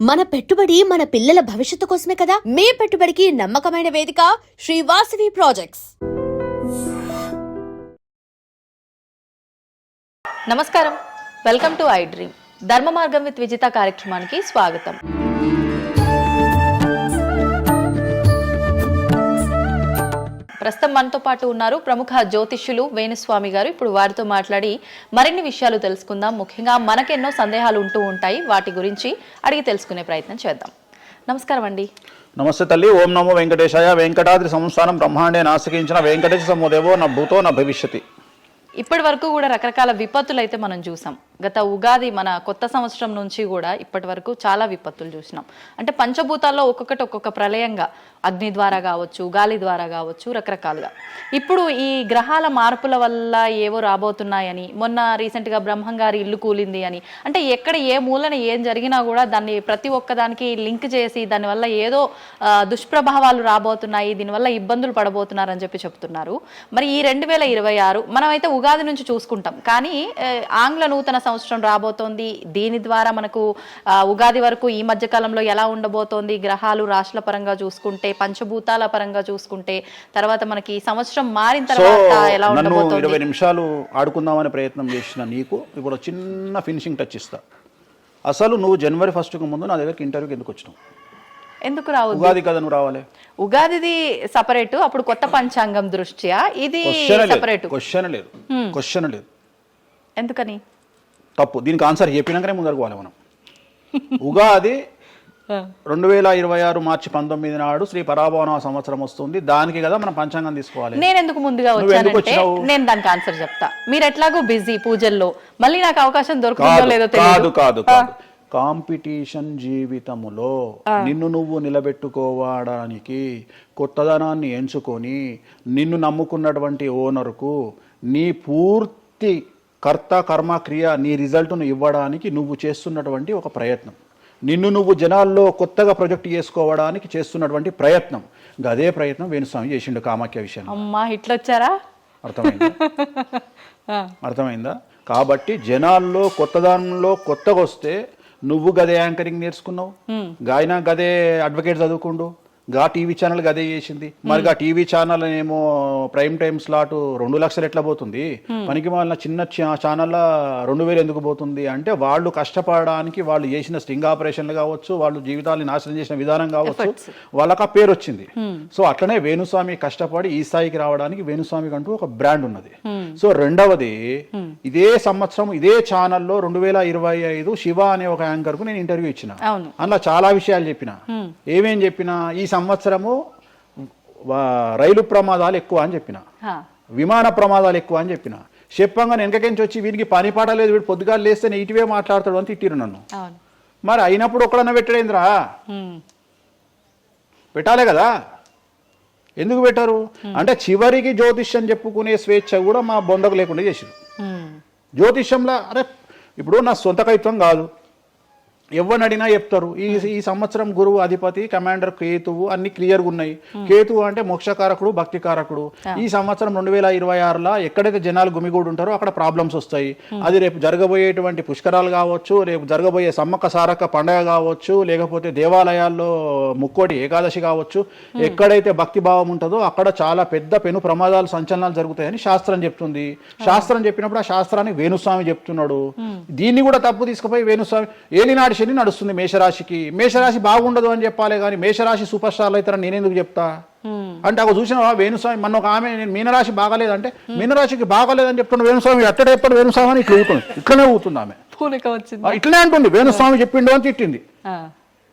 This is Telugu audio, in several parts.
మన పెట్టుబడి మన పిల్లల భవిష్యత్తు కోసమే కదా. మీ పెట్టుబడికి నమ్మకమైన వేదిక శ్రీ వాసవి ప్రాజెక్ట్స్. నమస్కారం, వెల్కమ్ టు ఐ డ్రీమ్. ధర్మ మార్గం విత్ విజిత కార్యక్రమానికి స్వాగతం. ప్రస్తుతం మనతో పాటు ఉన్నారు ప్రముఖ జ్యోతిష్యులు వేణుస్వామి గారు. ఇప్పుడు వారితో మాట్లాడి మరిన్ని విషయాలు తెలుసుకుందాం. ముఖ్యంగా మనకెన్నో సందేహాలు ఉంటూ ఉంటాయి, వాటి గురించి అడిగి తెలుసుకునే ప్రయత్నం చేద్దాం. నమస్కారం అండి. నమస్తే తల్లి. ఓం నమో వెంకటేశాయ. వెంకటాద్రి సంస్థానం బ్రహ్మాండే నాశకించిన వెంకటేశ సమోదేవో నా భూతో నా భవిష్యతి. ఇప్పటి వరకు కూడా రకరకాల విపత్తులు అయితే మనం చూసాం. గత ఉగాది మన కొత్త సంవత్సరం నుంచి కూడా ఇప్పటి వరకు చాలా విపత్తులు చూసినాం. అంటే పంచభూతాల్లో ఒక్కొక్కటి ఒక్కొక్క ప్రళయంగా, అగ్ని ద్వారా కావచ్చు, గాలి ద్వారా కావచ్చు, రకరకాలుగా. ఇప్పుడు ఈ గ్రహాల మార్పుల వల్ల ఏవో రాబోతున్నాయని, మొన్న రీసెంట్గా బ్రహ్మంగారి ఇల్లు కూలింది అని, అంటే ఎక్కడ ఏ మూలన ఏం జరిగినా కూడా దాన్ని ప్రతి ఒక్కదానికి లింక్ చేసి దానివల్ల ఏదో దుష్ప్రభావాలు రాబోతున్నాయి, దీనివల్ల ఇబ్బందులు పడబోతున్నారని చెప్పి చెప్తున్నారు. మరి ఈ 2026 మనమైతే ఉగాది నుంచి చూసుకుంటాం, కానీ ఆంగ్ల నూతన సంవత్సరం రాబోతోంది. దీని ద్వారా మనకు ఉగాది వరకు ఈ మధ్య కాలంలో ఎలా ఉండబోతోంది, గ్రహాలు రాశుల పరంగా చూసుకుంటే, పంచభూతాల పరంగా చూసుకుంటే, తర్వాత మనకి సంవత్సరం మారిన తర్వాత ఎలా ఉండబోతోంది. 20 నిమిషాలు ఆడుకుందామనే ప్రయత్నం చేసిన నీకు ఇప్పుడు చిన్న ఫినిషింగ్ టచ్ ఇస్తా. అసలు నువ్వు జనవరి 1కు ముందు నా దగ్గరికి ఇంటర్వ్యూకి ఎందుకు వచ్చినావు? ఎందుకు రావు? ఉగాది కదా నువ్వు రావాలి. ఉగాదిది సపరేట్, అప్పుడు కొత్త పంచాంగం దృష్ట్యా ఇది సపరేట్. క్వశ్చన్ లేదు. ఎందుకని? తప్పు. దీనికి ఆన్సర్ చెప్పినాకనే ముందరకు పోవాలి మనం. ఉగాది 2026 మార్చి 19 నాడు శ్రీ పరాభవన సంవత్సరం వస్తుంది. దానికి కదా మనం పంచాంగం తీసుకోవాలి. నేను ఎందుకు ముందుగా వచ్చానంటే నేను దానికి ఆన్సర్ చెప్తా. మీరు ఎట్లాగో బిజీ పూజల్లో, మళ్ళీ నాకు అవకాశం దొరుకుతుందో లేదో తెలియదు. కాదు కాంపిటీషన్ జీవితములో నిన్ను నువ్వు నిలబెట్టుకోవడానికి కొత్తదనాన్ని ఎంచుకొని నిన్ను నమ్ముకున్నటువంటి ఓనర్కు నీ పూర్తి కర్త కర్మ క్రియ నీ రిజల్ట్ను ఇవ్వడానికి నువ్వు చేస్తున్నటువంటి ఒక ప్రయత్నం, నిన్ను నువ్వు జనాల్లో కొత్తగా ప్రొజెక్ట్ చేసుకోవడానికి చేస్తున్నటువంటి ప్రయత్నం. అదే ప్రయత్నం వేణుస్వామి చేసిండు కామాఖ్య విషయంలో. అమ్మా హిట్లొచ్చారా? అర్థమైందా? కాబట్టి జనాల్లో కొత్తదానంలో కొత్తగా వస్తే నువ్వు గదే యాంకరింగ్ నేర్చుకున్నావు, గాయన గదే అడ్వకేట్ చదువుకుండు, గా టీవీ ఛానల్ గదే చేసింది. మరి గా టీవీ ఛానల్ ఏమో ప్రైమ్ టైం స్లాట్ 2 లక్షలు ఎట్లా పోతుంది? పనికి వాళ్ళ చిన్న ఛానల్లో 2000 ఎందుకు పోతుంది అంటే, వాళ్ళు కష్టపడడానికి వాళ్ళు చేసిన స్టింగ్ ఆపరేషన్లు కావచ్చు, వాళ్ళు జీవితాన్ని నాశనం చేసిన విధానం కావచ్చు, వాళ్ళకి ఆ పేరు వచ్చింది. సో అట్లనే వేణుస్వామి కష్టపడి ఈ స్థాయికి రావడానికి వేణుస్వామికి అంటూ ఒక బ్రాండ్ ఉన్నది. సో రెండవది, ఇదే సంవత్సరం ఇదే ఛానల్లో 2025 శివ అనే ఒక యాంకర్ కు నేను ఇంటర్వ్యూ ఇచ్చిన. అందులో చాలా విషయాలు చెప్పిన. ఏమేం చెప్పిన? ఈ సంవత్సరము రైలు ప్రమాదాలు ఎక్కువ అని చెప్పిన, విమాన ప్రమాదాలు ఎక్కువ అని చెప్పిన. చెప్పంగా వెనకకించి వచ్చి వీరికి పని పాట లేదు, వీడు పొద్దుగాలు లేస్తే ఇటువే మాట్లాడతాడు అని తిట్టిరు నన్ను. మరి అయినప్పుడు ఒక్కడన్నా పెట్టడేంద్రా? పెట్టాలే కదా. ఎందుకు పెట్టారు అంటే, చివరికి జ్యోతిష్యం చెప్పుకునే స్వేచ్ఛ కూడా మా బొందకు లేకుండా చేసిరు. జ్యోతిష్యంలో అరే ఇప్పుడు నా సొంత కవిత్వం కాదు, ఎవరిని అడిగినా చెప్తారు. ఈ సంవత్సరం గురువు అధిపతి కమాండర్ కేతువు అన్ని క్లియర్గా ఉన్నాయి. కేతువు అంటే మోక్షకారకుడు, భక్తికారకుడు. ఈ సంవత్సరం 2026లో ఎక్కడైతే జనాలు గుమిగూడు ఉంటారో అక్కడ ప్రాబ్లమ్స్ వస్తాయి. అది రేపు జరగబోయేటువంటి పుష్కరాలు కావచ్చు, రేపు జరగబోయే సమ్మక్క సారక్క పండగ కావచ్చు, లేకపోతే దేవాలయాల్లో ముక్కోటి ఏకాదశి కావచ్చు, ఎక్కడైతే భక్తి భావం ఉంటుందో అక్కడ చాలా పెద్ద పెను ప్రమాదాలు సంచలనాలు జరుగుతాయని శాస్త్రం చెప్తుంది. శాస్త్రం చెప్పినప్పుడు ఆ శాస్త్రాన్ని వేణుస్వామి చెప్తున్నాడు. దీన్ని కూడా తప్పు తీసుకుపోయి వేణుస్వామి ఏలినాడు శని నడుస్తుంది మేషరాశికి, మేషరాశి బాగుండదు అని చెప్పాలి, కానీ మేషరాశి సూపర్ స్టార్లు అవుతారని నేనెందుకు చెప్తా అంటే, అక్కడ చూసిన వేణుస్వామి మన ఒక ఆమె నేను మీనరాశి బాగాలేదంటే మీనరాశికి బాగాలేదని చెప్తున్నా వేణుస్వామి ఎక్కడ ఎప్పుడు వేణుస్వామి అని ఇట్లా ఊతుంది, ఇట్లనే ఊతుంది ఆమె, ఇట్లనే అంటుంది వేణుస్వామి చెప్పిండు అని తిట్టింది.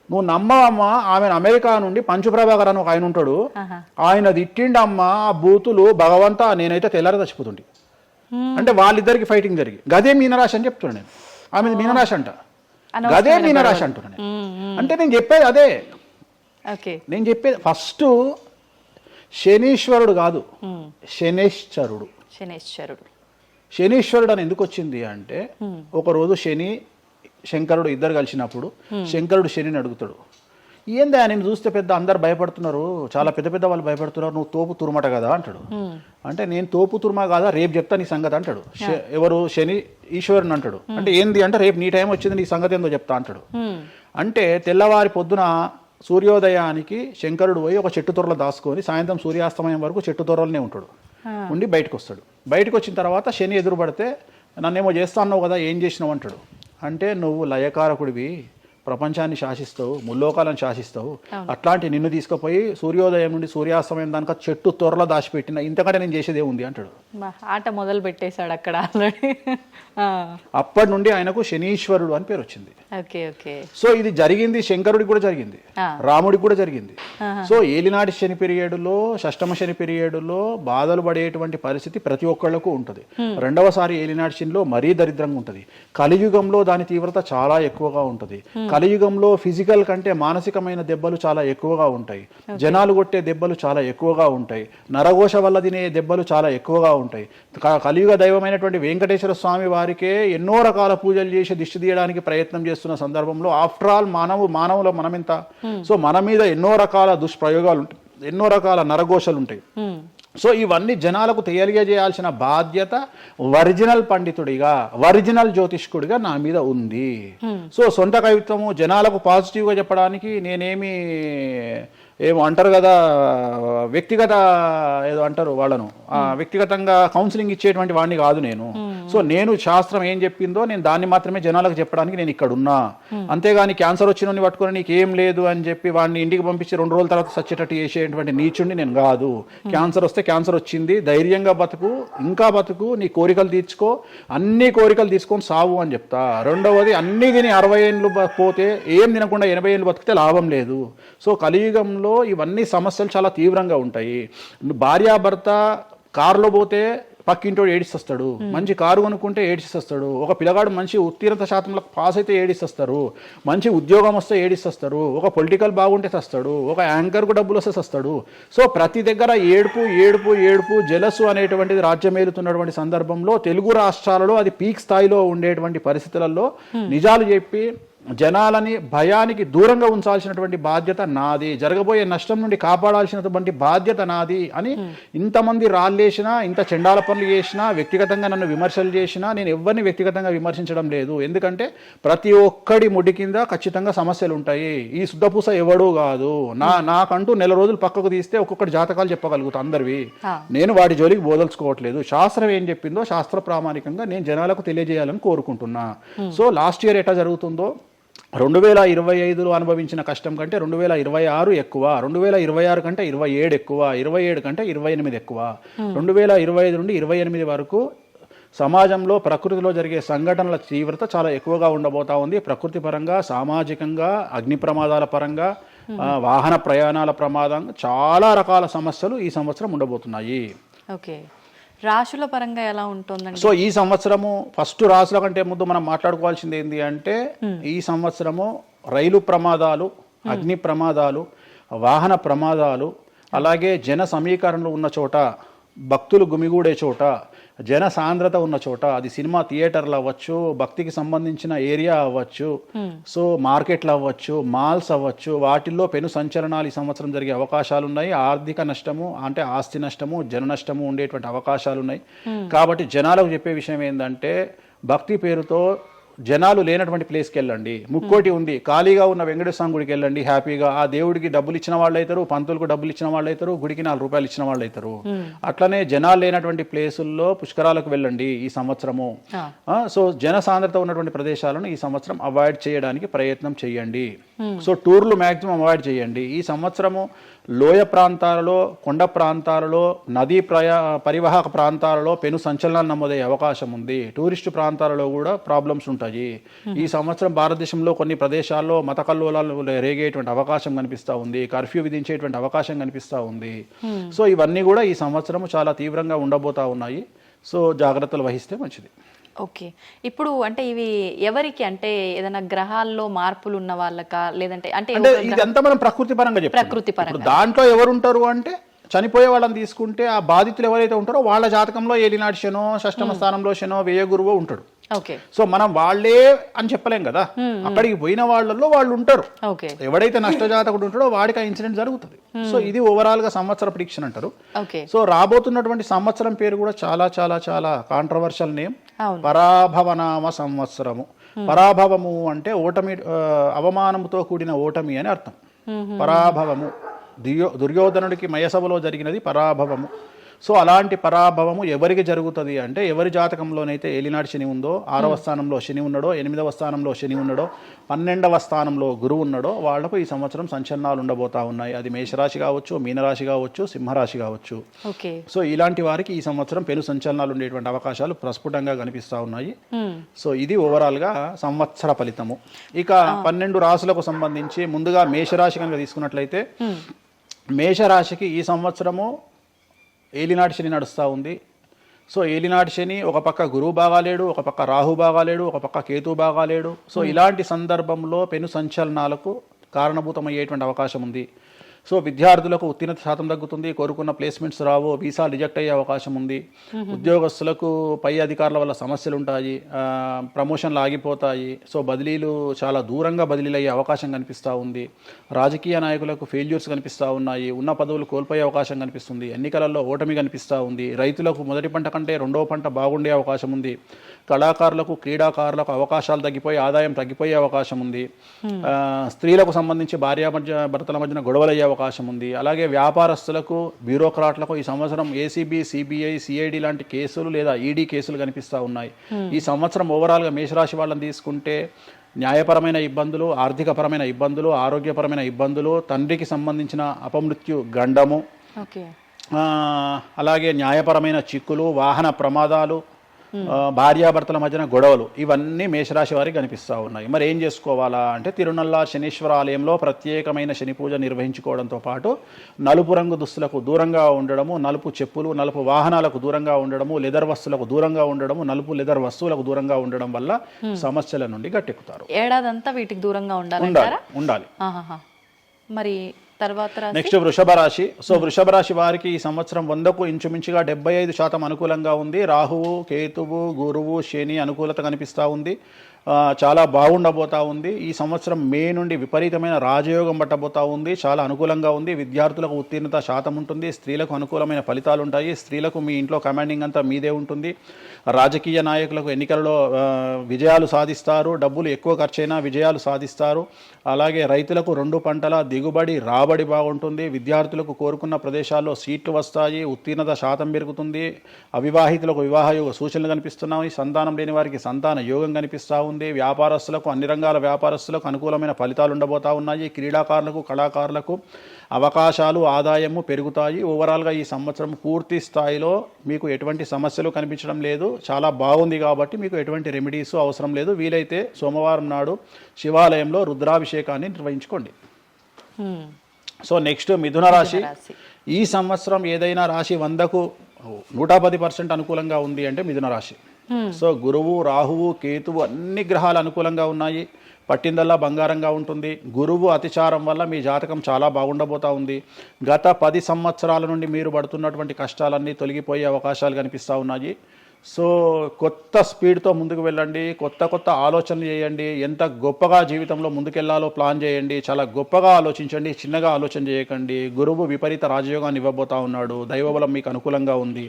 నువ్వు నమ్మవమ్మా, ఆమె అమెరికా నుండి పంచుప్రభాకర్ అని ఒక ఆయన ఉంటాడు, ఆయన తిట్టిండమ్మా ఆ బూతులు భగవంతా, నేనైతే తెల్లారి చచ్చిపోతుండే. అంటే వాళ్ళిద్దరికి ఫైటింగ్ జరిగి గదే మీనరాశి అని చెప్తున్నాను నేను. ఆమె మీనరాశి అంట, గదే మీనరాశి అంటున్నాను. అంటే నేను చెప్పేది అదే. నేను చెప్పేది ఫస్ట్ శనీశ్వరుడు కాదు, శనేశ్వరుడు. శనీశ్వరుడు అని ఎందుకు వచ్చింది అంటే, ఒకరోజు శని శంకరుడు ఇద్దరు కలిసినప్పుడు శంకరుడు శనిని అడుగుతాడు, ఏందా నేను చూస్తే పెద్ద అందరు భయపడుతున్నారు, చాలా పెద్ద పెద్ద వాళ్ళు భయపడుతున్నారు, నువ్వు తోపు తురుమట కదా అంటాడు. అంటే నేను తోపు తురుమా కాదా, రేపు చెప్తా నీ సంగతి అంటాడు. ఎవరు? శని ఈశ్వరుని అంటాడు. అంటే ఏంది అంటే, రేపు నీ టైం వచ్చింది, నీ సంగతి ఏందో చెప్తా అంటాడు. అంటే తెల్లవారి పొద్దున సూర్యోదయానికి శంకరుడు పోయి ఒక చెట్టు తొర్రలో దాచుకొని సాయంత్రం సూర్యాస్తమయం వరకు చెట్టు తొర్రలోనే ఉంటాడు, ఉండి బయటకు వస్తాడు. బయటకు వచ్చిన తర్వాత శని ఎదురుపడితే నన్నేమో చేస్తా అన్నావు కదా, ఏం చేసినావు అంటాడు. అంటే నువ్వు లయకారకుడివి, ప్రపంచాన్ని శాసిస్తావు, ముల్లోకాలను శాసిస్తావు, అట్లాంటి నిన్ను తీసుకుపోయి సూర్యోదయం నుండి సూర్యాస్తమయం దానిక చెట్టు త్వరలో దాచిపెట్టిన, ఇంతకంటే నేను చేసేదే ఉంది అంటాడు. ఆట మొదలు పెట్టేశాడు అక్కడ ఆల్రెడీ. అప్పటి నుండి ఆయనకు శనీశ్వరుడు అని పేరు వచ్చింది. Okay okay. సో ఇది జరిగింది శంకరుడికి కూడా జరిగింది, రాముడికి కూడా జరిగింది. సో ఏలినాటి శని పీరియడ్లో, షష్టమ శని పీరియడ్లో బాధలు పడేటువంటి పరిస్థితి ప్రతి ఒక్కళ్ళకు ఉంటుంది. రెండవసారి ఏలినాటి శనిలో మరీ దరిద్రంగా ఉంటుంది. కలియుగంలో దాని తీవ్రత చాలా ఎక్కువగా ఉంటుంది. కలియుగంలో ఫిజికల్ కంటే మానసికమైన దెబ్బలు చాలా ఎక్కువగా ఉంటాయి. జనాలు కొట్టే దెబ్బలు చాలా ఎక్కువగా ఉంటాయి. నరఘోష వల్ల తినే దెబ్బలు చాలా ఎక్కువగా ఉంటాయి. కలియుగ దైవమైనటువంటి వెంకటేశ్వర స్వామి వారికే ఎన్నో రకాల పూజలు చేసి దిష్టి తీయడానికి ప్రయత్నం చేస్తున్న సందర్భంలో ఆఫ్టర్ ఆల్ మానవుల మనమింత. సో మన మీద ఎన్నో రకాల దుష్ప్రయోగాలు ఉంటాయి, ఎన్నో రకాల నరఘోషలు ఉంటాయి. సో ఇవన్నీ జనాలకు తెలియజేయాల్సిన బాధ్యత ఒరిజినల్ పండితుడిగా, ఒరిజినల్ జ్యోతిష్కుడిగా నా మీద ఉంది. సో సొంత కవిత్వము జనాలకు పాజిటివ్గా చెప్పడానికి నేనేమి ఏమో అంటారు కదా, వ్యక్తిగత ఏదో అంటారు వాళ్ళను, వ్యక్తిగతంగా కౌన్సిలింగ్ ఇచ్చేటువంటి వాడిని కాదు నేను. సో నేను శాస్త్రం ఏం చెప్పిందో నేను దాన్ని మాత్రమే జనాలకు చెప్పడానికి నేను ఇక్కడ ఉన్నా. అంతేగాని క్యాన్సర్ వచ్చిన పట్టుకొని నీకు ఏం లేదు అని చెప్పి వాడిని ఇంటికి పంపించి 2 రోజుల తర్వాత సచ్చేటట్టు చేసేటువంటి నీచుడిని నేను కాదు. క్యాన్సర్ వస్తే క్యాన్సర్ వచ్చింది, ధైర్యంగా బతుకు, ఇంకా బతుకు, నీ కోరికలు తీర్చుకో, అన్ని కోరికలు తీసుకొని సావు అని చెప్తా. రెండవది, అన్ని తిని 60 ఏళ్ళు పోతే ఏం తినకుండా 80 ఏళ్ళు బతికితే లాభం లేదు. సో కలియుగంలో ఇవన్నీ సమస్యలు చాలా తీవ్రంగా ఉంటాయి. భార్యాభర్త కారులో పోతే పక్కింటోడు ఏడిస్తొస్తాడు, మంచి కారు కొనుక్కుంటే ఏడిస్తొస్తాడు, ఒక పిల్లగాడు మంచి ఉత్తీర్ణత శాతంలో పాస్ అయితే ఏడిస్తొస్తారు, మంచి ఉద్యోగం వస్తే ఏడిస్తొస్తారు, ఒక పొలిటికల్ బాగుంటే సస్తాడు, ఒక యాంకర్కు డబ్బులు వస్తే సస్తాడు. సో ప్రతి దగ్గర ఏడుపు ఏడుపు ఏడుపు, జలసు అనేటువంటిది రాజ్యమేలుతున్నటువంటి సందర్భంలో తెలుగు రాష్ట్రాలలో అది పీక్ స్థాయిలో ఉండేటువంటి పరిస్థితులలో నిజాలు చెప్పి జనాలని భయానికి దూరంగా ఉంచాల్సినటువంటి బాధ్యత నాది, జరగబోయే నష్టం నుండి కాపాడాల్సినటువంటి బాధ్యత నాది అని ఇంతమంది రాళ్ళేసినా, ఇంత చెండాల పనులు చేసినా, వ్యక్తిగతంగా నన్ను విమర్శలు చేసినా నేను ఎవరిని వ్యక్తిగతంగా విమర్శించడం లేదు. ఎందుకంటే ప్రతి ఒక్కడి ముడి కింద ఖచ్చితంగా సమస్యలు ఉంటాయి. ఈ శుద్ధపూస ఎవడూ కాదు. నాకంటూ నెల రోజులు పక్కకు తీస్తే ఒక్కొక్కటి జాతకాలు చెప్పగలుగుతా అందరివి. నేను వాటి జోలికి బోదలుచుకోవట్లేదు. శాస్త్రం ఏం చెప్పిందో శాస్త్ర ప్రామాణికంగా నేను జనాలకు తెలియజేయాలని కోరుకుంటున్నా. సో లాస్ట్ ఇయర్ ఎట్లా జరుగుతుందో 2025లో అనుభవించిన కష్టం కంటే 2026 ఎక్కువ, 2026 కంటే 27 ఎక్కువ, 27 కంటే 28 ఎక్కువ. 2025 నుండి 28 వరకు సమాజంలో ప్రకృతిలో జరిగే సంఘటనల తీవ్రత చాలా ఎక్కువగా ఉండబోతా ఉంది. ప్రకృతి పరంగా, సామాజికంగా, అగ్ని ప్రమాదాల పరంగా, వాహన ప్రయాణాల ప్రమాదంగా చాలా రకాల సమస్యలు ఈ సంవత్సరం ఉండబోతున్నాయి. ఓకే, రాశుల పరంగా ఎలా ఉంటుందండి? సో ఈ సంవత్సరము ఫస్ట్ రాశుల కంటే ముందు మనం మాట్లాడుకోవాల్సింది ఏంటి అంటే, ఈ సంవత్సరము రైలు ప్రమాదాలు, అగ్ని ప్రమాదాలు, వాహన ప్రమాదాలు, అలాగే జన సమీకరణలు ఉన్న చోట, భక్తులు గుమిగూడే చోట, జన సాంద్రత ఉన్న చోట, అది సినిమా థియేటర్లు అవ్వచ్చు, భక్తికి సంబంధించిన ఏరియా అవ్వచ్చు, సో మార్కెట్లు అవ్వచ్చు, మాల్స్ అవ్వచ్చు, వాటిల్లో పెను సంచలనాలు ఈ సంవత్సరం జరిగే అవకాశాలు ఉన్నాయి. ఆర్థిక నష్టము అంటే ఆస్తి నష్టము, జన నష్టము ఉండేటువంటి అవకాశాలు ఉన్నాయి. కాబట్టి జనాలకు చెప్పే విషయం ఏంటంటే, భక్తి పేరుతో జనాలు లేనటువంటి ప్లేస్కి వెళ్ళండి. ముక్కోటి ఉంది, ఖాళీగా ఉన్న వెంకటేశ్వర స్వామి గుడికి వెళ్ళండి హ్యాపీగా. ఆ దేవుడికి డబ్బులు ఇచ్చిన వాళ్ళు అవుతారు, పంతులకు డబ్బులు ఇచ్చిన వాళ్ళు అవుతారు, గుడికి 4 రూపాయలు ఇచ్చిన వాళ్ళు అవుతారు. అట్లనే జనాలు లేనటువంటి ప్లేసుల్లో పుష్కరాలకు వెళ్ళండి ఈ సంవత్సరము. సో జన సాంద్రత ఉన్నటువంటి ప్రదేశాలను ఈ సంవత్సరం అవాయిడ్ చేయడానికి ప్రయత్నం చేయండి. సో టూర్లు మ్యాక్సిమం అవాయిడ్ చేయండి. ఈ సంవత్సరము లోయ ప్రాంతాలలో, కొండ ప్రాంతాలలో, నదీ పరివాహక ప్రాంతాలలో పెను సంచలనాలు నమోదయ్యే అవకాశం ఉంది. టూరిస్టు ప్రాంతాలలో కూడా ప్రాబ్లమ్స్ ఉంటాయి. ఈ సంవత్సరం భారతదేశంలో కొన్ని ప్రదేశాల్లో మత కల్లోలాలు రేగేటువంటి అవకాశం కనిపిస్తూ ఉంది, కర్ఫ్యూ విధించేటువంటి అవకాశం కనిపిస్తూ ఉంది. సో ఇవన్నీ కూడా ఈ సంవత్సరం చాలా తీవ్రంగా ఉండబోతా ఉన్నాయి. సో జాగ్రత్తలు వహిస్తే మంచిది. ఓకే, ఇప్పుడు అంటే ఇవి ఎవరికి, అంటే ఏదైనా గ్రహాల్లో మార్పులు ఉన్న వాళ్ళకా, లేదంటే అంటే ఇదంతా మనం ప్రకృతి పరంగా చెప్పాలి. ప్రకృతి పరంగా దాంట్లో ఎవరు ఉంటారు అంటే, చనిపోయే వాళ్ళని తీసుకుంటే ఆ బాధితులు ఎవరైతే ఉంటారో వాళ్ళ జాతకంలో ఏలినాటి శనో, షష్టమ స్థానంలో శనో, వ్యయ గురువో ఉంటాడు. సో మనం వాళ్ళే అని చెప్పలేం కదా, అక్కడికి పోయిన వాళ్ళల్లో వాళ్ళు ఉంటారు. ఎవడైతే నష్టజాతకుడు ఉంటాడో వాడికి ఆ ఇన్సిడెంట్ జరుగుతుంది. సో ఇది ఓవరాల్ గా సంవత్సర ప్రిడిక్షన్ అంటారు. సో రాబోతున్నటువంటి సంవత్సరం పేరు కూడా చాలా చాలా చాలా కాంట్రవర్షియల్ నేమ్, పరాభవనామ సంవత్సరము. పరాభవము అంటే ఓటమి, అవమానముతో కూడిన ఓటమి అని అర్థం. పరాభవము దుర్యోధనుడికి మయసభలో జరిగినది పరాభవము. సో అలాంటి పరాభవము ఎవరికి జరుగుతుంది అంటే ఎవరి జాతకంలోనైతే ఏలినాటి శని ఉందో, 6వ స్థానంలో శని ఉన్నాడో, 8వ స్థానంలో శని ఉన్నాడో, 12వ స్థానంలో గురువు ఉన్నాడో వాళ్లకు ఈ సంవత్సరం సంచలనాలు ఉండబోతా ఉన్నాయి. అది మేషరాశి కావచ్చు, మీనరాశి కావచ్చు, సింహరాశి కావచ్చు. సో ఇలాంటి వారికి ఈ సంవత్సరం పెను సంచలనాలు ఉండేటువంటి అవకాశాలు ప్రస్ఫుటంగా కనిపిస్తా ఉన్నాయి. సో ఇది ఓవరాల్గా సంవత్సర ఫలితము. ఇక 12 రాశులకు సంబంధించి ముందుగా మేషరాశి కనుక తీసుకున్నట్లయితే, మేషరాశికి ఈ సంవత్సరము ఏలినాటి శని నడుస్తూ ఉంది. సో ఏలినాటి శని ఒక పక్క గురువు బాగాలేడు, ఒక పక్క రాహు బాగాలేడు, ఒక పక్క కేతు బాగాలేడు. సో ఇలాంటి సందర్భంలో పెను సంచలనాలకు కారణభూతమయ్యేటువంటి అవకాశం ఉంది. సో విద్యార్థులకు ఉత్తీర్ణత శాతం తగ్గుతుంది, కోరుకున్న ప్లేస్మెంట్స్ రావు, వీసా రిజెక్ట్ అయ్యే అవకాశం ఉంది. ఉద్యోగస్తులకు పై అధికారుల వల్ల సమస్యలు ఉంటాయి, ప్రమోషన్లు ఆగిపోతాయి. సో బదిలీలు చాలా దూరంగా బదిలీలు అయ్యే అవకాశం కనిపిస్తూ ఉంది. రాజకీయ నాయకులకు ఫెయిల్యూర్స్ కనిపిస్తూ ఉన్నాయి, ఉన్న పదవులు కోల్పోయే అవకాశం కనిపిస్తుంది, ఎన్నికలలో ఓటమి కనిపిస్తూ ఉంది. రైతులకు మొదటి పంట కంటే రెండవ పంట బాగుండే అవకాశం ఉంది. కళాకారులకు, క్రీడాకారులకు అవకాశాలు తగ్గిపోయి ఆదాయం తగ్గిపోయే అవకాశం ఉంది. స్త్రీలకు సంబంధించి భర్తల మధ్యన గొడవలు అయ్యే అవకాశం ఉంది. అలాగే వ్యాపారస్తులకు, బ్యూరోక్రాట్లకు ఈ సంవత్సరం ఏసీబీ, సిబిఐ, సిఐడి లాంటి కేసులు లేదా ఈడీ కేసులు కనిపిస్తూ ఉన్నాయి. ఈ సంవత్సరం ఓవరాల్గా మేషరాశి వాళ్ళని తీసుకుంటే న్యాయపరమైన ఇబ్బందులు, ఆర్థికపరమైన ఇబ్బందులు, ఆరోగ్యపరమైన ఇబ్బందులు, తండ్రికి సంబంధించిన అపమృత్యు గండము, అలాగే న్యాయపరమైన చిక్కులు, వాహన ప్రమాదాలు, భార్యాభర్తల మధ్యన గొడవలు, ఇవన్నీ మేషరాశి వారికి కనిపిస్తూ ఉన్నాయి. మరి ఏం చేసుకోవాలా అంటే, తిరునల్లా శనీశ్వర ఆలయంలో ప్రత్యేకమైన శని పూజ నిర్వహించుకోవడంతో పాటు నలుపు రంగు దుస్తులకు దూరంగా ఉండడము, నలుపు చెప్పులు, నలుపు వాహనాలకు దూరంగా ఉండడము, లెదర్ వస్తువులకు దూరంగా ఉండడము, నలుపు లెదర్ వస్తువులకు దూరంగా ఉండడం వల్ల సమస్యల నుండి గట్టెక్కుతారు. ఏడాదంతా వీటికి దూరంగా ఉండాలి. మరి తర్వాత నెక్స్ట్ వృషభ రాశి. సో వృషభ రాశి వారికి ఈ సంవత్సరం 100కు ఇంచుమించుగా 75% అనుకూలంగా ఉంది. రాహువు, కేతువు, గురువు, శని అనుకూలత కనిపిస్తూ ఉంది. చాలా బాగుండబోతా ఉంది. ఈ సంవత్సరం మే నుండి విపరీతమైన రాజయోగం పట్టబోతా ఉంది. చాలా అనుకూలంగా ఉంది. విద్యార్థులకు ఉత్తీర్ణత శాతం ఉంటుంది. స్త్రీలకు అనుకూలమైన ఫలితాలు ఉంటాయి. స్త్రీలకు మీ ఇంట్లో కమాండింగ్ అంతా మీదే ఉంటుంది. రాజకీయ నాయకులకు ఎన్నికలలో విజయాలు సాధిస్తారు. డబ్బులు ఎక్కువ ఖర్చైనా విజయాలు సాధిస్తారు. అలాగే రైతులకు 2 పంటల దిగుబడి, రాబడి బాగుంటుంది. విద్యార్థులకు కోరుకున్న ప్రదేశాల్లో సీట్లు వస్తాయి. ఉత్తీర్ణత శాతం పెరుగుతుంది. అవివాహితులకు వివాహ యోగ సూచనలు కనిపిస్తున్నాయి. సంతానం లేని వారికి సంతాన యోగం కనిపిస్తూ ఉంది. వ్యాపారస్తులకు, అన్ని రంగాల వ్యాపారస్తులకు అనుకూలమైన ఫలితాలు ఉండబోతా ఉన్నాయి. క్రీడాకారులకు, కళాకారులకు అవకాశాలు, ఆదాయము పెరుగుతాయి. ఓవరాల్గా ఈ సంవత్సరం పూర్తి స్థాయిలో మీకు ఎటువంటి సమస్యలు కనిపించడం లేదు. చాలా బాగుంది కాబట్టి మీకు ఎటువంటి రెమెడీస్ అవసరం లేదు. వీలైతే సోమవారం నాడు శివాలయంలో రుద్రాభిషేకాన్ని నిర్వహించుకోండి. సో నెక్స్ట్ మిథున రాశి. ఈ సంవత్సరం ఏదైనా రాశి 100కు 110% అనుకూలంగా ఉంది అంటే మిథున రాశి. సో గురువు, రాహువు, కేతువు అన్ని గ్రహాలు అనుకూలంగా ఉన్నాయి. పట్టిందల్లా బంగారంగా ఉంటుంది. గురువు అతిచారం వల్ల మీ జాతకం చాలా బాగుండబోతా ఉంది. గత 10 సంవత్సరాల నుండి మీరు పడుతున్నటువంటి కష్టాలన్నీ తొలగిపోయే అవకాశాలు కనిపిస్తూ ఉన్నాయి. సో కొత్త స్పీడ్తో ముందుకు వెళ్ళండి. కొత్త ఆలోచనలు చేయండి. ఎంత గొప్పగా జీవితంలో ముందుకెళ్లాలో ప్లాన్ చేయండి. చాలా గొప్పగా ఆలోచించండి. చిన్నగా ఆలోచన చేయకండి. గురువు విపరీత రాజయోగాన్ని ఇవ్వబోతా ఉన్నాడు. దైవబలం మీకు అనుకూలంగా ఉంది.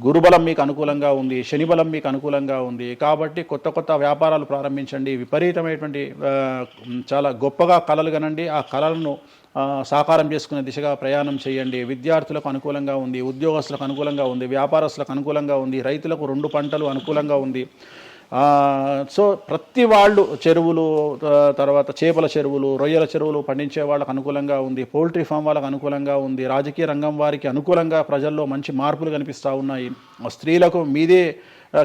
గురుబలం మీకు అనుకూలంగా ఉంది. శనిబలం మీకు అనుకూలంగా ఉంది. కాబట్టి కొత్త వ్యాపారాలు ప్రారంభించండి. విపరీతమైనటువంటి చాలా గొప్పగా కలలు కనండి. ఆ కలలను సాకారం చేసుకునే దిశగా ప్రయాణం చేయండి. విద్యార్థులకు అనుకూలంగా ఉంది. ఉద్యోగస్తులకు అనుకూలంగా ఉంది. వ్యాపారస్తులకు అనుకూలంగా ఉంది. రైతులకు 2 పంటలు అనుకూలంగా ఉంది. సో ప్రతి వాళ్ళు చెరువులు, తర్వాత చేపల చెరువులు, రొయ్యల చెరువులు పండించే వాళ్ళకు అనుకూలంగా ఉంది. పౌల్ట్రీ ఫామ్ వాళ్ళకు అనుకూలంగా ఉంది. రాజకీయ రంగం వారికి అనుకూలంగా ప్రజల్లో మంచి మార్పులు కనిపిస్తూ ఉన్నాయి. స్త్రీలకు మీదే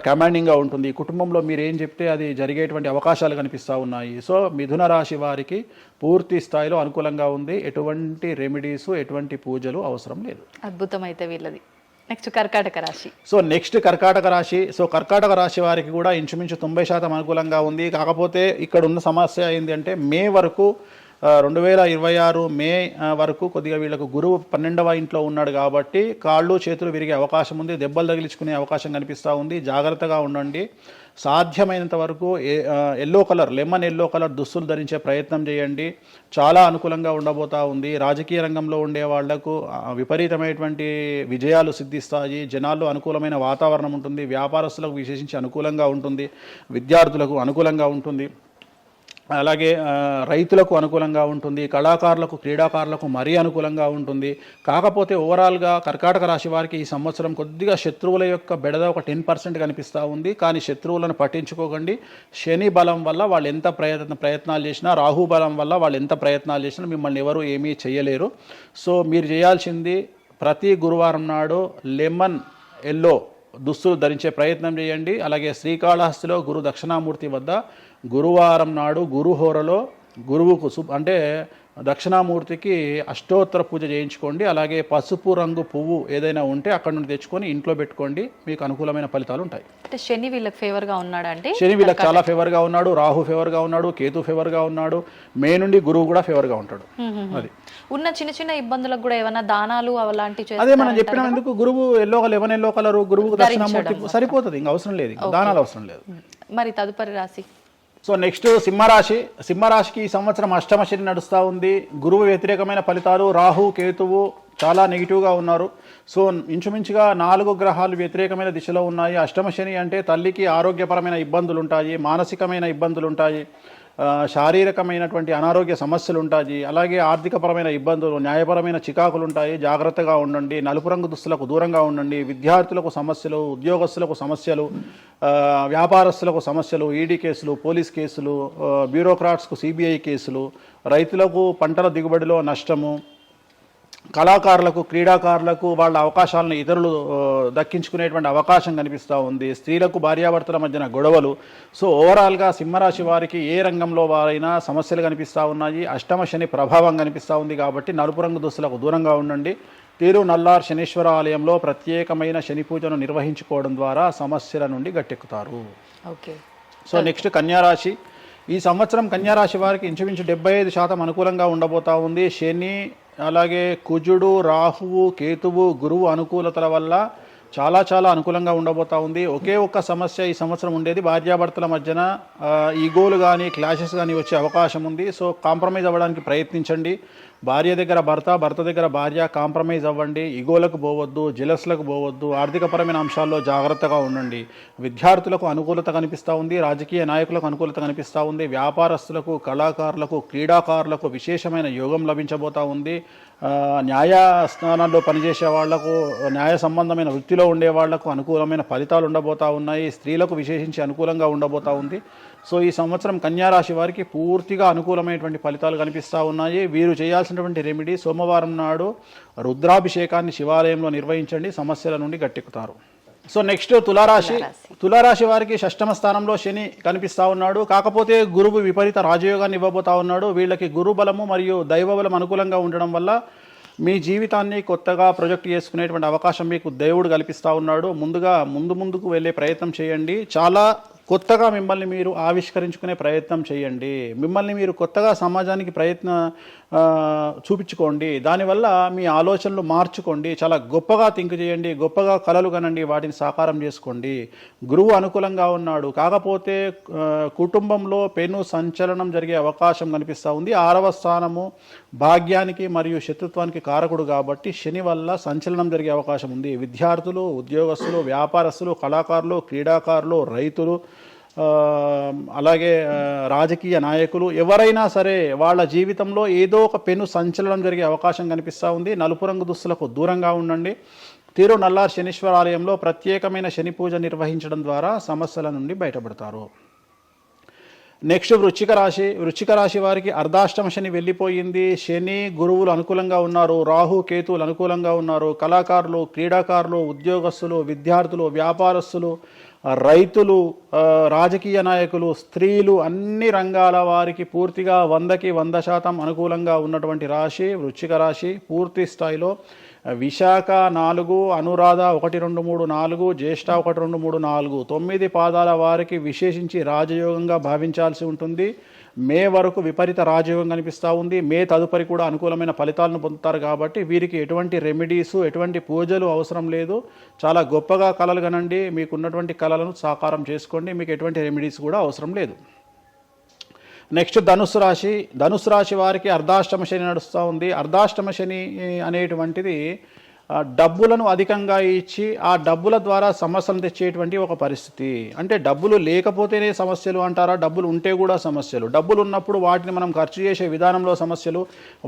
కమాండింగ్గా ఉంటుంది. కుటుంబంలో మీరు ఏం చెప్తే అది జరిగేటువంటి అవకాశాలు కనిపిస్తూ ఉన్నాయి. సో మిథున రాశి వారికి పూర్తి స్థాయిలో అనుకూలంగా ఉంది. ఎటువంటి రెమెడీస్, ఎటువంటి పూజలు అవసరం లేదు. అద్భుతమైతే వీళ్ళది. నెక్స్ట్ కర్కాటక రాశి. సో నెక్స్ట్ కర్కాటక రాశి. సో కర్కాటక రాశి వారికి కూడా ఇంచుమించు 90% అనుకూలంగా ఉంది. కాకపోతే ఇక్కడ ఉన్న సమస్య ఏంటి అంటే మే వరకు 2026 మే వరకు కొద్దిగా వీళ్ళకు గురువు 12వ ఇంట్లో ఉన్నాడు కాబట్టి కాళ్ళు చేతులు విరిగే అవకాశం ఉంది, దెబ్బలు తగిలించుకునే అవకాశం కనిపిస్తూ ఉంది. జాగ్రత్తగా ఉండండి. సాధ్యమైనంత వరకు yellow colour, lemon yellow colour దుస్తులు ధరించే ప్రయత్నం చేయండి. చాలా అనుకూలంగా ఉండబోతా ఉంది. రాజకీయ రంగంలో ఉండే వాళ్లకు విపరీతమైనటువంటి విజయాలు సిద్ధిస్తాయి. జనాల్లో అనుకూలమైన వాతావరణం ఉంటుంది. వ్యాపారస్తులకు విశేషించి అనుకూలంగా ఉంటుంది. విద్యార్థులకు అనుకూలంగా ఉంటుంది. అలాగే రైతులకు అనుకూలంగా ఉంటుంది. కళాకారులకు, క్రీడాకారులకు మరీ అనుకూలంగా ఉంటుంది. కాకపోతే ఓవరాల్గా కర్కాటక రాశి వారికి ఈ సంవత్సరం కొద్దిగా శత్రువుల యొక్క బెడద ఒక 10% కనిపిస్తూ ఉంది. కానీ శత్రువులను పట్టించుకోకండి. శని బలం వల్ల వాళ్ళు ఎంత ప్రయత్నాలు చేసినా, రాహు బలం వల్ల వాళ్ళు ఎంత ప్రయత్నాలు చేసినా మిమ్మల్ని ఎవరు ఏమీ చేయలేరు. సో మీరు చేయాల్సింది ప్రతి గురువారం నాడు లెమన్ ఎల్లో దుస్తులు ధరించే ప్రయత్నం చేయండి. అలాగే శ్రీకాళహస్తిలో గురు దక్షిణామూర్తి వద్ద గురువారం నాడు గురుహోరలో గురువుకు అంటే దక్షిణామూర్తికి అష్టోత్తర పూజ చేయించుకోండి. అలాగే పసుపు రంగు పువ్వు ఏదైనా ఉంటే అక్కడ నుండి తెచ్చుకొని ఇంట్లో పెట్టుకోండి. మీకు అనుకూలమైన ఫలితాలు ఉంటాయి. అంటే శని వీళ్ళకి ఫేవర్గా ఉన్నాడా? అంటే శని వీళ్ళకి చాలా ఫేవర్గా ఉన్నాడు. రాహు ఫేవర్గా ఉన్నాడు. కేతు ఫేవర్గా ఉన్నాడు. మే నుండి గురువు కూడా ఫేవర్గా ఉంటాడు. అది ఉన్న చిన్న చిన్న ఇబ్బందులకు కూడా ఏమైనా దానాలు అలాంటివి అదే మనం చెప్పినాం. ఎందుకు గురువు లెమన్ ఎల్లో కలర్ గురువుకు దక్షిణామూర్తి సరిపోతుంది. ఇంకా అవసరం లేదు, దానాలు అవసరం లేదు. మరి తదుపరి రాశి సో నెక్స్ట్ సింహరాశి. సింహరాశికి ఈ సంవత్సరం అష్టమ శని నడుస్తూ ఉంది. గురువు వ్యతిరేకమైన ఫలితాలు. రాహు కేతువు చాలా నెగిటివ్గా ఉన్నారు. సో ఇంచుమించుగా 4 గ్రహాలు వ్యతిరేకమైన దిశలో ఉన్నాయి. అష్టమ శని అంటే తల్లికి ఆరోగ్యపరమైన ఇబ్బందులు ఉంటాయి, మానసికమైన ఇబ్బందులు ఉంటాయి, శారీరకమైనటువంటి అనారోగ్య సమస్యలు ఉంటాయి. అలాగే ఆర్థికపరమైన ఇబ్బందులు, న్యాయపరమైన చికాకులు ఉంటాయి. జాగ్రత్తగా ఉండండి. నలుపు రంగు దుస్తులకు దూరంగా ఉండండి. విద్యార్థులకు సమస్యలు, ఉద్యోగస్తులకు సమస్యలు, వ్యాపారస్తులకు సమస్యలు, ఈడీ కేసులు, పోలీస్ కేసులు, బ్యూరోక్రాట్స్కు సిబిఐ కేసులు, రైతులకు పంటల దిగుబడిలో నష్టము, కళాకారులకు, క్రీడాకారులకు వాళ్ళ అవకాశాలను ఇతరులు దక్కించుకునేటువంటి అవకాశం కనిపిస్తూ ఉంది. స్త్రీలకు భార్యాభర్తల మధ్యన గొడవలు. సో ఓవరాల్గా సింహరాశి వారికి ఏ రంగంలో వారైనా సమస్యలు కనిపిస్తూ ఉన్నాయి. అష్టమ శని ప్రభావం కనిపిస్తూ ఉంది కాబట్టి నలుపు రంగు దుస్తులకు దూరంగా ఉండండి. తిరునల్లార్ శనీశ్వర ఆలయంలో ప్రత్యేకమైన శని పూజను నిర్వహించుకోవడం ద్వారా సమస్యల నుండి గట్టెక్కుతారు. ఓకే. సో నెక్స్ట్ కన్యారాశి. ఈ సంవత్సరం కన్యారాశి వారికి ఇంచుమించు 75% అనుకూలంగా ఉండబోతా ఉంది. శని, అలాగే కుజుడు, రాహువు, కేతువు, గురువు అనుకూలతల వల్ల చాలా చాలా అనుకూలంగా ఉండబోతా ఉంది. ఒకే ఒక్క సమస్య ఈ సంవత్సరం ఉండేది, భార్యాభర్తల మధ్యన ఈగోలు కానీ క్లాషెస్ కానీ వచ్చే అవకాశం ఉంది. సో కాంప్రమైజ్ అవ్వడానికి ప్రయత్నించండి. భార్య దగ్గర భర్త, భర్త దగ్గర భార్య, కాంప్రమైజ్ అవ్వండి. ఈగోలకు పోవద్దు, జెలస్లకు పోవద్దు. ఆర్థికపరమైన అంశాల్లో జాగ్రత్తగా ఉండండి. విద్యార్థులకు అనుకూలత కనిపిస్తూ ఉంది. రాజకీయ నాయకులకు అనుకూలత కనిపిస్తూ ఉంది. వ్యాపారస్తులకు, కళాకారులకు, క్రీడాకారులకు విశేషమైన యోగం లభించబోతూ ఉంది. న్యాయస్థానాల్లో పనిచేసే వాళ్లకు, న్యాయ సంబంధమైన వృత్తిలో ఉండే వాళ్లకు అనుకూలమైన ఫలితాలు ఉండబోతూ ఉన్నాయి. స్త్రీలకు విశేషించి అనుకూలంగా ఉండబోతూ ఉంది. సో ఈ సంవత్సరం కన్యారాశి వారికి పూర్తిగా అనుకూలమైనటువంటి ఫలితాలు కనిపిస్తూ ఉన్నాయి. వీరు చేయాల్సినటువంటి రెమెడీ, సోమవారం నాడు రుద్రాభిషేకాన్ని శివాలయంలో నిర్వహించండి. సమస్యల నుండి గట్టెక్కుతారు. సో నెక్స్ట్ తులారాశి. తులారాశి వారికి షష్టమ స్థానంలో శని కనిపిస్తూ ఉన్నాడు. కాకపోతే గురువు విపరీత రాజయోగాన్ని ఇవ్వబోతా ఉన్నాడు. వీళ్ళకి గురు బలము మరియు దైవ బలం అనుకూలంగా ఉండడం వల్ల మీ జీవితాన్ని కొత్తగా ప్రొజెక్ట్ చేసుకునేటువంటి అవకాశం మీకు దేవుడు కల్పిస్తూ ఉన్నాడు. ముందుకు వెళ్ళే ప్రయత్నం చేయండి. చాలా కొత్తగా మిమ్మల్ని మీరు ఆవిష్కరించుకునే ప్రయత్నం చేయండి. మిమ్మల్ని మీరు కొత్తగా సమాజానికి చూపించుకోండి. దానివల్ల మీ ఆలోచనలు మార్చుకోండి. చాలా గొప్పగా థింక్ చేయండి. గొప్పగా కలలు కనండి. వాటిని సాకారం చేసుకోండి. గురువు అనుకూలంగా ఉన్నాడు. కాకపోతే కుటుంబంలో పెను సంచలనం జరిగే అవకాశం కనిపిస్తూ ఉంది. 6వ స్థానము భాగ్యానికి మరియు శత్రుత్వానికి కారకుడు కాబట్టి శని వల్ల సంచలనం జరిగే అవకాశం ఉంది. విద్యార్థులు, ఉద్యోగస్తులు, వ్యాపారస్తులు, కళాకారులు, క్రీడాకారులు, రైతులు, అలాగే రాజకీయ నాయకులు ఎవరైనా సరే వాళ్ళ జీవితంలో ఏదో ఒక పెను సంచలనం జరిగే అవకాశం కనిపిస్తూ ఉంది. నలుపు రంగు దుస్తులకు దూరంగా ఉండండి. తిరునల్లార్ శనీశ్వర ఆలయంలో ప్రత్యేకమైన శని పూజ నిర్వహించడం ద్వారా సమస్యల నుండి బయటపడతారు. నెక్స్ట్ వృశ్చిక రాశి. వృశ్చిక రాశి వారికి అర్ధాష్టమ శని వెళ్ళిపోయింది. శని, గురువులు అనుకూలంగా ఉన్నారు. రాహు, కేతువులు అనుకూలంగా ఉన్నారు. కళాకారులు, క్రీడాకారులు, ఉద్యోగస్తులు, విద్యార్థులు, వ్యాపారస్తులు, రైతులు, రాజకీయ నాయకులు, స్త్రీలు, అన్ని రంగాల వారికి పూర్తిగా 100కి 100% అనుకూలంగా ఉన్నటువంటి రాశి వృశ్చిక రాశి. పూర్తి స్థాయిలో విశాఖ 4, అనురాధ 1, 2, 3, 4, జ్యేష్ఠ 1, 2, 3, 4, 9 పాదాల వారికి విశేషించి రాజయోగంగా భావించాల్సి ఉంటుంది. మే వరకు విపరీత రాజయోగం కనిపిస్తూ ఉంది. మే తదుపరి కూడా అనుకూలమైన ఫలితాలను పొందుతారు. కాబట్టి వీరికి ఎటువంటి రెమెడీస్, ఎటువంటి పూజలు అవసరం లేదు. చాలా గొప్పగా కళలు కనండి, మీకున్నటువంటి కళలను సాకారం చేసుకోండి, మీకు ఎటువంటి రెమెడీస్ కూడా అవసరం లేదు. నెక్స్ట్ ధనుసు రాశి వారికి అర్ధాష్టమ శని నడుస్తూ ఉంది. అర్ధాష్టమ శని అనేటువంటిది డబ్బులను అధికంగా ఇచ్చి ఆ డబ్బుల ద్వారా సమస్యలు తెచ్చేటువంటి ఒక పరిస్థితి. అంటే డబ్బులు లేకపోతేనే సమస్యలు అంటారా, డబ్బులు ఉంటే కూడా సమస్యలు. డబ్బులు ఉన్నప్పుడు వాటిని మనం ఖర్చు చేసే విధానంలో సమస్యలు,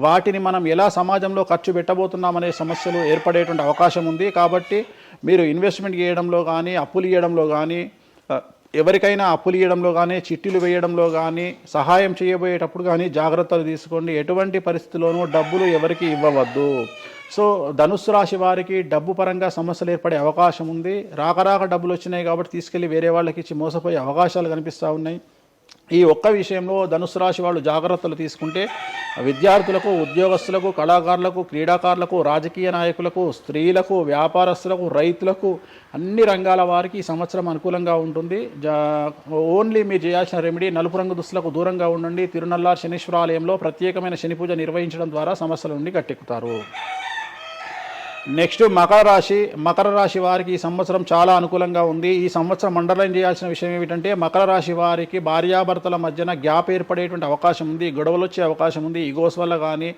వాటిని మనం ఎలా సమాజంలో ఖర్చు పెట్టబోతున్నామనే సమస్యలు ఏర్పడేటువంటి అవకాశం ఉంది. కాబట్టి మీరు ఇన్వెస్ట్మెంట్ చేయడంలో కానీ, అప్పులు ఇవ్వడంలో కానీ, ఎవరికైనా అప్పులు ఇవ్వడంలో కానీ, చిట్టీలు వేయడంలో కానీ, సహాయం చేయబోయేటప్పుడు కానీ జాగ్రత్తలు తీసుకోండి. ఎటువంటి పరిస్థితుల్లోనూ డబ్బులు ఎవరికి ఇవ్వవద్దు. సో ధనుస్సు రాశి వారికి డబ్బు పరంగా సమస్యలు ఏర్పడే అవకాశం ఉంది. రాక డబ్బులు వచ్చినాయి కాబట్టి తీసుకెళ్ళి వేరే వాళ్ళకి ఇచ్చి మోసపోయే అవకాశాలు కనిపిస్తూ ఉన్నాయి. ఈ ఒక్క విషయంలో ధనుసు రాశి వాళ్ళు జాగ్రత్తలు తీసుకుంటే విద్యార్థులకు, ఉద్యోగస్తులకు, కళాకారులకు, క్రీడాకారులకు, రాజకీయ నాయకులకు, స్త్రీలకు, వ్యాపారస్తులకు, రైతులకు, అన్ని రంగాల వారికి ఈ సంవత్సరం అనుకూలంగా ఉంటుంది. ఓన్లీ మీరు చేయాల్సిన రెమెడీ నలుపు రంగు దుస్తులకు దూరంగా ఉండండి. తిరునల్లార్ శనీశ్వర ఆలయంలో ప్రత్యేకమైన శని పూజ నిర్వహించడం ద్వారా సమస్యల నుండి గట్టెక్కుతారు. నెక్స్ట్ మకర రాశి వారికి ఈ సంవత్సరం చాలా అనుకూలంగా ఉంది. ఈ సంవత్సరం అండర్లైన్ చేయాల్సిన విషయం ఏమిటంటే మకర రాశి వారికి భార్యాభర్తల మధ్యన గ్యాప్ ఏర్పడేటువంటి అవకాశం ఉంది. గొడవలు వచ్చే అవకాశం ఉంది. ఈగోస్ వల్ల కానీ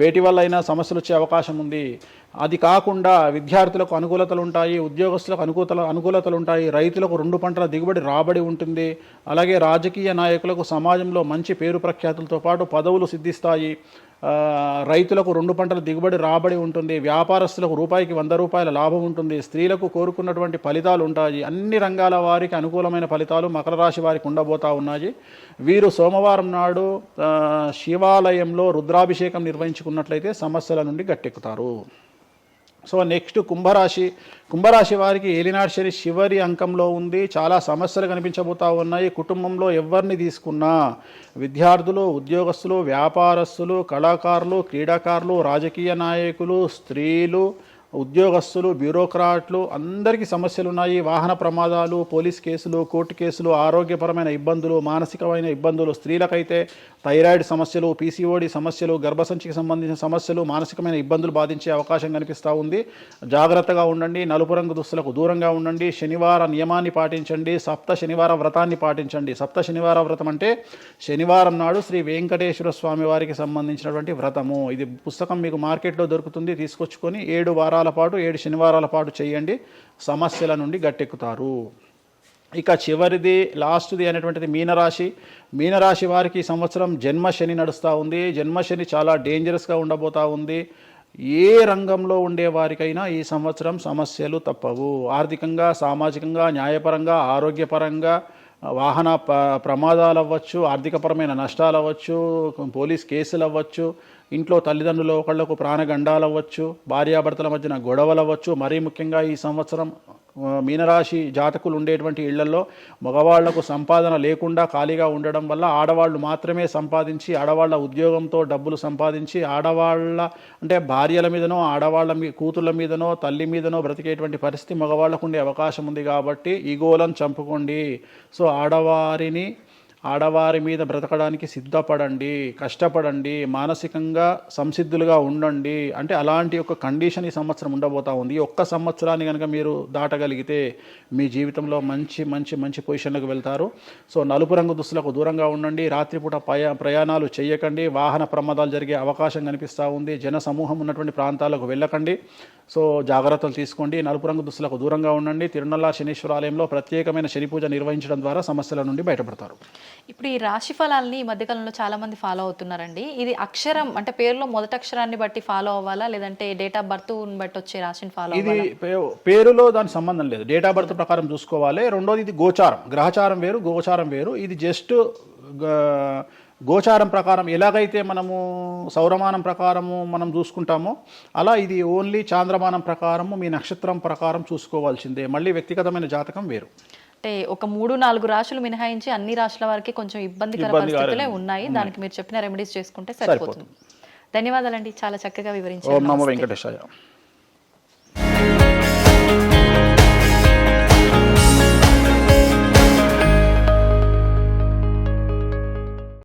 వేటి వల్ల అయినా సమస్యలు వచ్చే అవకాశం ఉంది. అది కాకుండా విద్యార్థులకు అనుకూలతలు ఉంటాయి, ఉద్యోగస్తులకు అనుకూలతలు ఉంటాయి, రైతులకు 2 పంటల దిగుబడి రాబడి ఉంటుంది. అలాగే రాజకీయ నాయకులకు సమాజంలో మంచి పేరు ప్రఖ్యాతులతో పాటు పదవులు సిద్ధిస్తాయి. రైతులకు 2 పంటల దిగుబడి రాబడి ఉంటుంది. వ్యాపారస్తులకు రూపాయికి 100 రూపాయల లాభం ఉంటుంది. స్త్రీలకు కోరుకున్నటువంటి ఫలితాలు ఉంటాయి. అన్ని రంగాల వారికి అనుకూలమైన ఫలితాలు మకర రాశి వారికి ఉండబోతా ఉన్నాయి. వీరు సోమవారం నాడు శివాలయంలో రుద్రాభిషేకం నిర్వహించుకున్నట్లయితే సమస్యల నుండి గట్టెక్కుతారు. సో నెక్స్ట్ కుంభరాశి వారికి ఏలినాటి శని చివరి అంకంలో ఉంది. చాలా సమస్యలు కనిపించబోతా ఉన్నాయి. కుటుంబంలో ఎవరిని తీసుకున్నా విద్యార్థులు, ఉద్యోగస్తులు, వ్యాపారస్తులు, కళాకారులు, క్రీడాకారులు, రాజకీయ నాయకులు, స్త్రీలు, ఉద్యోగస్తులు, బ్యూరోక్రాట్లు అందరికీ సమస్యలు ఉన్నాయి. వాహన ప్రమాదాలు, పోలీస్ కేసులు, కోర్టు కేసులు, ఆరోగ్యపరమైన ఇబ్బందులు, మానసికమైన ఇబ్బందులు, స్త్రీలకైతే థైరాయిడ్ సమస్యలు, పీసీఓడి సమస్యలు, గర్భసంచికి సంబంధించిన సమస్యలు, మానసికమైన ఇబ్బందులు బాధించే అవకాశం కనిపిస్తూ ఉంది. జాగ్రత్తగా ఉండండి. నలుపు రంగు దుస్తులకు దూరంగా ఉండండి. శనివార నియమాన్ని పాటించండి. సప్త శనివార వ్రతాన్ని పాటించండి. సప్త శనివార వ్రతం అంటే శనివారం నాడు శ్రీ వెంకటేశ్వర స్వామి వారికి సంబంధించినటువంటి వ్రతము. ఇది పుస్తకం మీకు మార్కెట్లో దొరుకుతుంది. తీసుకొచ్చుకొని 7 వారాల పాటు 7 శనివారాల పాటు చేయండి. సమస్యల నుండి గట్టెక్కుతారు. ఇక చివరిది లాస్ట్ది అనేటువంటిది మీనరాశి వారికి ఈ సంవత్సరం జన్మశని నడుస్తూ ఉంది. జన్మశని చాలా డేంజరస్గా ఉండబోతూ ఉంది. ఏ రంగంలో ఉండే వారికైనా ఈ సంవత్సరం సమస్యలు తప్పవు. ఆర్థికంగా, సామాజికంగా, న్యాయపరంగా, ఆరోగ్యపరంగా, వాహన ప్రమాదాలు అవ్వచ్చు, ఆర్థికపరమైన నష్టాలు అవ్వచ్చు, పోలీస్ కేసులు అవ్వచ్చు, ఇంట్లో తల్లిదండ్రులు ఒకళ్లకు ప్రాణగండాలు అవ్వచ్చు, భార్యాభర్తల మధ్యన గొడవలు అవ్వచ్చు. మరీ ముఖ్యంగా ఈ సంవత్సరం మీనరాశి జాతకులు ఉండేటువంటి ఇళ్లలో మగవాళ్లకు సంపాదన లేకుండా ఖాళీగా ఉండడం వల్ల ఆడవాళ్లు మాత్రమే సంపాదించి, ఆడవాళ్ల ఉద్యోగంతో డబ్బులు సంపాదించి, ఆడవాళ్ల అంటే భార్యల మీదనో, ఆడవాళ్ల కూతుళ్ళ మీదనో, తల్లి మీదనో బ్రతికేటువంటి పరిస్థితి మగవాళ్లకు ఉండే అవకాశం ఉంది. కాబట్టి ఈగోలను చంపుకోండి. సో ఆడవారి మీద బ్రతకడానికి సిద్ధపడండి, కష్టపడండి, మానసికంగా సంసిద్ధులుగా ఉండండి. అంటే అలాంటి ఒక కండిషన్ ఈ సంవత్సరం ఉండబోతా ఉంది. ఈ ఒక్క సంవత్సరాన్ని కనుక మీరు దాటగలిగితే మీ జీవితంలో మంచి మంచి మంచి పొజిషన్లకు వెళ్తారు. సో నలుపు రంగు దుస్తులకు దూరంగా ఉండండి. రాత్రిపూట ప్రయాణాలు చేయకండి. వాహన ప్రమాదాలు జరిగే అవకాశం కనిపిస్తూ ఉంది. జన సమూహం ఉన్నటువంటి ప్రాంతాలకు వెళ్ళకండి. సో జాగ్రత్తలు తీసుకోండి. నలుపు రంగు దుస్తులకు దూరంగా ఉండండి. తిరునల్లార్ శనీశ్వర ఆలయంలో ప్రత్యేకమైన శని పూజ నిర్వహించడం ద్వారా సమస్యల నుండి బయటపడతారు. ఇప్పుడు ఈ రాశి ఫలాల్ని ఈ మధ్యకాలంలో చాలా మంది ఫాలో అవుతున్నారండి. ఇది అక్షరం అంటే పేరులో మొదటి అక్షరాన్ని బట్టి ఫాలో అవ్వాలా, లేదంటే డేట్ ఆఫ్ బర్త్ బట్టి వచ్చే రాశిని ఫాలో అవ్వాలా? ఇది పేరులో దాని సంబంధం లేదు. డేట్ ఆఫ్ బర్త్ ప్రకారం చూసుకోవాలి. రెండోది ఇది గోచారం, గ్రహచారం వేరు, గోచారం వేరు. ఇది జస్ట్ గోచారం ప్రకారం ఎలాగైతే మనము సౌరమానం ప్రకారము మనం చూసుకుంటామో అలా ఇది ఓన్లీ చాంద్రమానం ప్రకారము మీ నక్షత్రం ప్రకారం చూసుకోవాల్సిందే. మళ్ళీ వ్యక్తిగతమైన జాతకం వేరు. అంటే ఒక 3-4 రాశులు మినహాయించి అన్ని రాశుల వారికి కొంచెం ఇబ్బందికర పరిస్థితులే ఉన్నాయి. దానికి మీరు చెప్పిన రెమెడీస్ చేసుకుంటే సరిపోతుంది. ధన్యవాదాలండి, చాలా చక్కగా వివరించారు. ఓం నమో వెంకటేశాయ.